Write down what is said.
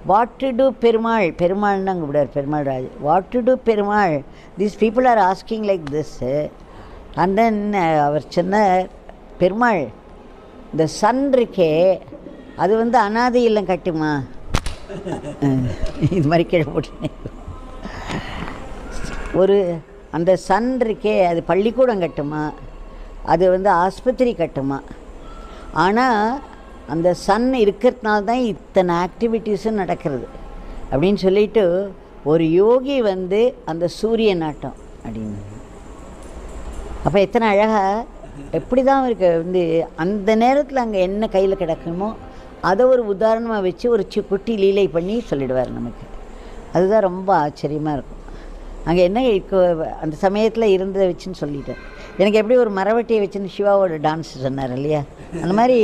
What to do Perumal, பெருமாள்னு அங்கே விடார் Perumal Raj, what to do Perumal, these people are asking like this. And then அவர் சொன்னார், பெருமாள் இந்த சன் இருக்கே அது வந்து அனாதை இல்லம் கட்டுமா, இது மாதிரி கீழே போட்டு ஒரு அந்த சன் இருக்கே அது பள்ளிக்கூடம் கட்டுமா, அது வந்து ஆஸ்பத்திரி கட்டுமா, ஆனால் அந்த சன் இருக்கிறதுனால தான் இத்தனை ஆக்டிவிட்டீஸும் நடக்கிறது அப்படின்னு சொல்லிட்டு ஒரு யோகி வந்து அந்த சூரிய நாட்டம் அப்படின்னு. அப்போ எத்தனை அழகாக எப்படி தான் இருக்க வந்து அந்த நேரத்தில் அங்கே என்ன கையில் கிடக்குமோ அதை ஒரு உதாரணமாக வச்சு ஒரு குட்டி லீலை பண்ணி சொல்லிடுவார் நமக்கு. அதுதான் ரொம்ப ஆச்சரியமாக இருக்கும். அங்கே என்ன அந்த சமயத்தில் இருந்ததை வச்சுன்னு சொல்லிட்டேன். எனக்கு எப்படி ஒரு மரவட்டியை வச்சுன்னு சிவாவோட டான்ஸ் சொன்னார் இல்லையா, அந்த மாதிரி